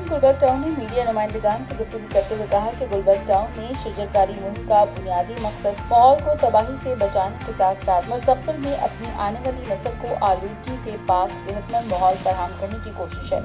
Gulberg town ने media नुमाइंदगान से गुफ्तगू करते हुए कहा कि गुलबर्ग टाउन में शजरकारी मुहिम का बुनियादी मकसद माहौल को तबाही से बचाने के साथ साथ मुस्तकबिल में अपनी आने वाली नस्ल को आलूदगी से पाक सेहतमंद माहौल फराहम करने की कोशिश है।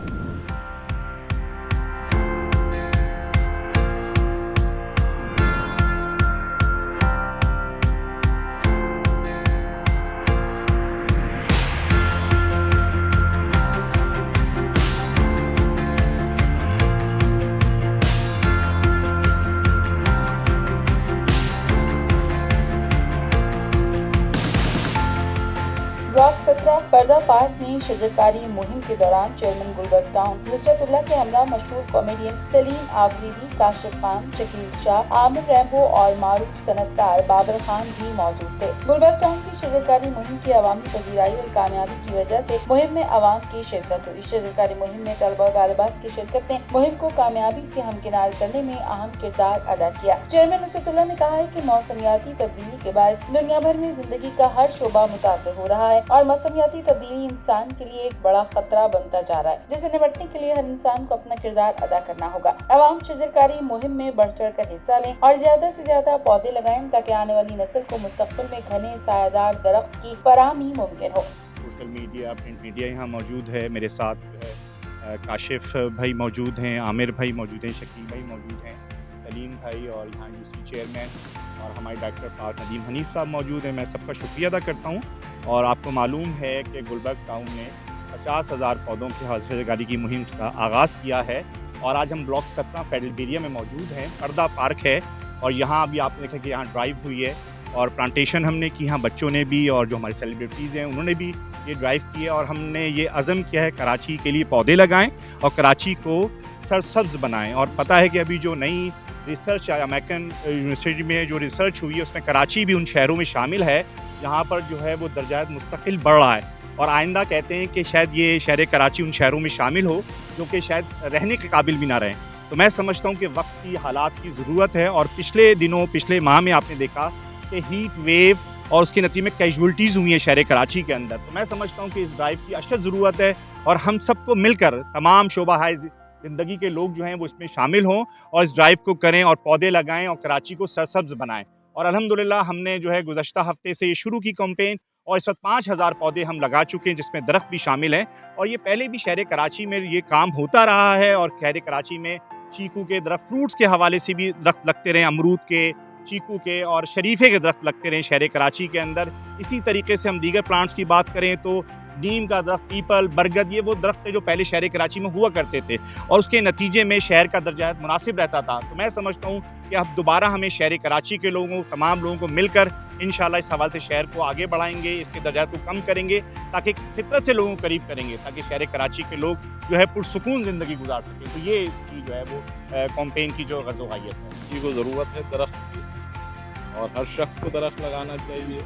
ब्लॉक 17 पर्दा पार्क में शजरकारी मुहिम के दौरान चेयरमैन गुलबर्ग टाउन नुसरतुल्लाह के हमरा मशहूर कॉमेडियन सलीम आफरीदी, काशिफ खान, शकील शाह, आमिर रैम्बो और मारूफ सनतकार बाबर खान भी मौजूद थे। गुलबर्ग टाउन की शजरकारी मुहिम की अवामी पजीराई और कामयाबी की वजह से मुहिम में अवाम की शिरकत हुई। शजरकारी मुहिम में तलबा और तालिबात की शिरकत ने मुहिम को कामयाबी से हमकिनार करने में अहम किरदार अदा किया। चेयरमैन नुसरतुल्लाह ने कहा है कि मौसमियाती तब्दीली के बायस दुनिया भर में जिंदगी का हर शोबा मुतासिर हो रहा है और मौसमियाती तब्दीली इंसान के लिए एक बड़ा खतरा बनता जा रहा है, जिसे निपटने के लिए हर इंसान को अपना किरदार अदा करना होगा। अवाम शजरकारी मुहिम में बढ़ चढ़ कर हिस्सा लें और ज्यादा से ज्यादा पौधे लगाएं ताकि आने वाली नस्ल को मुस्तकबिल में घने सायादार दरख्त की फराहमी मुमकिन हो। सोशल मीडिया, प्रिंट मीडिया यहाँ मौजूद है। मेरे साथ जो है काशिफ भाई मौजूद हैं, आमिर भाई मौजूद हैं, शकील भाई मौजूद हैं, सलीम भाई और यहाँ यूसी चेयरमैन और हमारे डायरेक्टर पार्क नदीम हनीफ साहब मौजूद हैं। मैं सबका शुक्रिया अदा करता हूँ। और आपको मालूम है कि गुलबर्ग टाउन ने 50,000 पौधों की शजरकारी की मुहिम का आगाज़ किया है और आज हम ब्लॉक 17 फेडरल एरिया में मौजूद हैं। पर्दा पार्क है और यहाँ अभी आपने देखा कि यहाँ ड्राइव हुई है और प्लांटेशन हमने की, यहाँ बच्चों ने भी और जो हमारे सेलिब्रिटीज़ हैं उन्होंने भी ये ड्राइव किया और हमने ये अज़म किया है कराची के लिए पौधे लगाएं और कराची को सरसब्ज़ बनाएं। और पता है कि अभी जो नई रिसर्च अमेरिकन यूनिवर्सिटी में जो रिसर्च हुई है उसमें कराची भी उन शहरों में शामिल है जहाँ पर जो है वो दर्जात मुस्तकिल बढ़ रहा है और आइंदा कहते हैं कि शायद ये शहर कराची उन शहरों में शामिल हो जो कि शायद रहने के काबिल भी ना रहें। तो मैं समझता हूँ कि वक्त की हालात की ज़रूरत है और पिछले माह में आपने देखा कि हीट वेव और उसके नतीजे में कैजुअल्टीज़ हुई हैं शहर कराची के अंदर। तो मैं समझता हूँ कि इस ड्राइव की अशद ज़रूरत है और हम सबको मिलकर तमाम शोबा ज़िंदगी के लोग जो हैं वो इसमें शामिल हों और इस ड्राइव को करें और पौधे लगाएं और कराची को सरसब्ज़ बनाएं। और अल्हम्दुलिल्लाह हमने जो है गुज़श्ता हफ्ते से ये शुरू की कैंपेन और इस वक्त 5,000 पौधे हम लगा चुके हैं जिसमें दरख्त भी शामिल हैं और ये पहले भी शहर कराची में ये काम होता रहा है और शहर कराची में चीकू के दरख्त, फ्रूट्स के हवाले से भी दरख्त लगते रहे, अमरूद के, चीकू के और शरीफे के दरख्त लगते रहे शहर कराची के अंदर। इसी तरीके से हम दीगर प्लांट्स की बात करें तो नीम का दरख्त, पीपल, बरगद, ये वो दरख्त है जो पहले शहर कराची में हुआ करते थे और उसके नतीजे में शहर का दर्जा मुनासिब रहता था। तो मैं समझता हूँ कि अब दोबारा हमें शहर कराची के लोगों, तमाम लोगों को मिलकर इंशाल्लाह इस हवाले से शहर को आगे बढ़ाएंगे, इसके दर्जात को कम करेंगे ताकि फितरत से लोगों को करीब करेंगे ताकि शहर कराची के लोग जो है पुरसुकून ज़िंदगी गुजार सकें। तो ये इसकी जो है वो कैंपेन की जो ग़ज़ो-ग़ायत है। किसी को ज़रूरत है दरख्त की और हर शख्स को दरख्त लगाना चाहिए।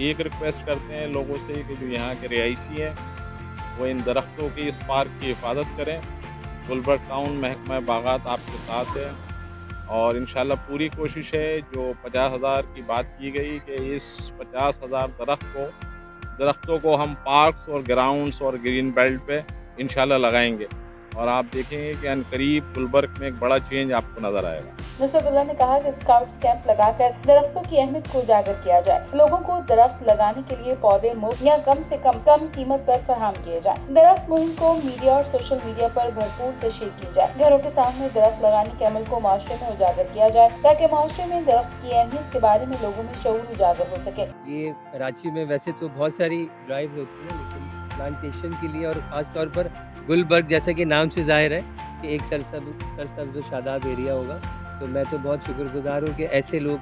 एक रिक्वेस्ट करते हैं लोगों से कि जो यहाँ के रिहायशी हैं वो इन दरख्तों की, इस पार्क की हिफाजत करें। गुलबर्ग टाउन महकमा बागात आपके साथ है और इंशाल्लाह पूरी कोशिश है जो 50,000 की बात की गई कि इस 50,000 दरख्तों को हम पार्क्स और ग्राउंड्स और ग्रीन बेल्ट पे इंशाल्लाह लगाएंगे और आप देखेंगे कि अनकरीब गुलबर्ग में एक बड़ा चेंज आपको नजर आएगा। नुसरतुल्लाह ने कहा कि स्काउट्स कैंप लगाकर दरख्तों की अहमियत को उजागर किया जाए, लोगों को दरख्त लगाने के लिए पौधे मुफ्त या कम से कम कीमत पर फराहम किए जाए। दरख्त मुहिम को मीडिया और सोशल मीडिया पर भरपूर तशहीर की जाए। घरों के सामने दरख्त लगाने के अमल को माशरे में उजागर किया जाए ताकि माशरे में दरख्त की अहमियत के बारे में लोगों में शऊर उजागर हो सके। ये कराची में वैसे तो बहुत सारी ड्राइव होती है लेकिन प्लांटेशन के लिए और ख़ास तौर पर गुलबर्ग जैसे कि नाम से जाहिर है कि एक सरसब्ज़ शादाब एरिया होगा, तो मैं तो बहुत शुक्रगुजार हूँ कि ऐसे लोग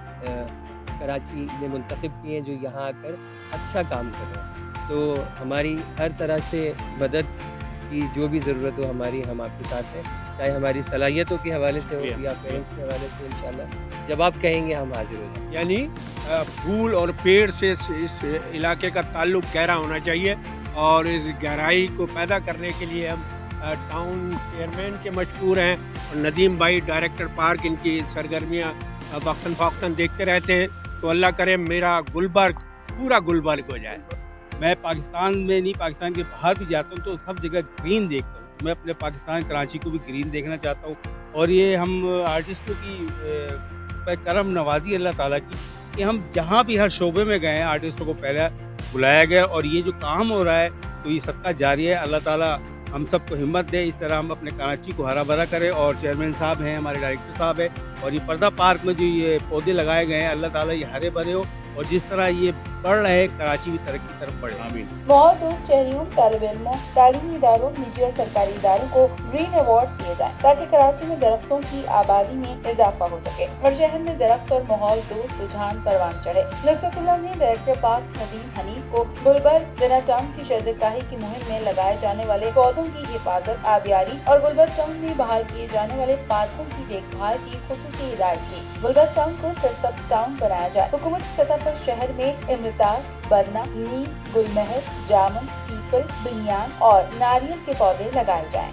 कराची में मुंतखब किए हैं जो यहाँ आकर अच्छा काम कर रहे हैं। तो हमारी हर तरह से मदद की जो भी ज़रूरत हो हमारी, हम आपके साथ हैं, चाहे हमारी सलाहियतों के हवाले से हो या पेरेंट्स के हवाले से। इंशाल्लाह जब आप कहेंगे हम हाजिर हो जाएंगे। यानी फूल और पेड़ से इस इलाके का ताल्लुक़ गहरा होना चाहिए और इस गहराई को पैदा करने के लिए हम टाउन चेयरमैन के मशहूर हैं और नदीम भाई डायरेक्टर पार्क, इनकी सरगर्मियाँ वक्तन फ़ौक्तन देखते रहते हैं। तो अल्लाह करे मेरा गुलबर्ग पूरा गुलबर्ग हो जाए। मैं पाकिस्तान में नहीं, पाकिस्तान के बाहर भी जाता हूँ तो सब जगह ग्रीन देखता हूँ। मैं अपने पाकिस्तान कराची को भी ग्रीन देखना चाहता हूँ। और ये हम आर्टिस्टों की पे करम नवाजी अल्लाह ताला की कि हम जहाँ भी हर शोबे में गए हैं आर्टिस्टों को पहले बुलाया गया, और ये जो काम हो रहा है तो ये सदका जारी है। अल्लाह ताला हम सबको हिम्मत दे, इस तरह हम अपने कराची को हरा भरा करें। और चेयरमैन साहब हैं, हमारे डायरेक्टर साहब हैं, और ये पर्दा पार्क में जो ये पौधे लगाए गए हैं, अल्लाह ताला ये हरे भरे हो, और जिस तरह ये बढ़ रहे हैं कराची भी तरक्की की तरफ बढ़े। आमीन। माहौल दोस्त शहरियों, तालिब इल्मों, तालीमी इदारों, निजी और सरकारी इदारों को ग्रीन अवार्ड्स दिए जाएं ताकि कराची में दरख्तों की आबादी में इजाफा हो सके और शहर में दरख्त और माहौल दोस्त रुझान परवान चढ़े। नुसरतुल्लाह ने डायरेक्टर पार्क्स नदीम हनीफ को गुलबर्ग दिना टाउन की शजरकाही की मुहिम में लगाए जाने वाले पौधों की हिफाजत, आबियारी और गुलबर्ग टाउन में बहाल किए जाने वाले पार्कों की देखभाल की खुसूसी हिदायत की। गुलबर्ग टाउन को सरसब्ज टाउन बनाया जाए। हुकूमती सतह पर शहर में इमरतास, बरना, नीम, गुलमहर, जामुन, पीपल, बिनियान और नारियल के पौधे लगाए जाएं।